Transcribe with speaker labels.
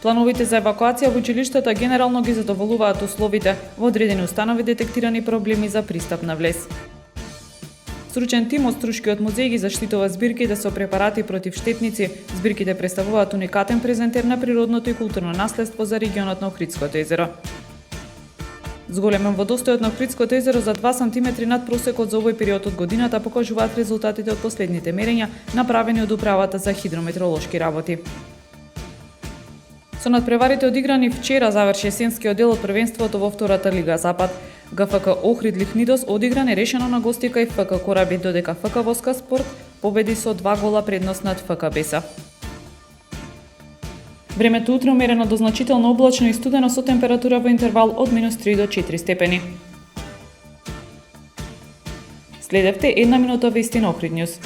Speaker 1: Плановите за евакуација во училиштата генерално ги задоволуваат условите во одредени установи детектирани проблеми за пристап на влез. Стручен тим од Струшкиот музеј ги заштитува збирките со препарати против штетници. Збирките представуваат уникатен презентер на природното и културно наследство за регионот на Охридското езеро. Зголемен водостојот на Охридското езеро за 2 см над просекот за овој период од годината покажуваат резултатите од последните мерења направени од Управата за хидрометеоролошки работи. Со надпреварите одиграни вчера заврши есенскиот дел од првенството во втората лига Запад. ГФК Охрид Лихнидос одигра нерешено на гости кај ФК Корабит, додека ФК Воска Спорт победи со 2 гола предност над ФК Беса. Времето утре умерено до значително облачно и студено со температура во интервал од -3 до 4 степени. Следевте една минута вести на Охрид Нјуз.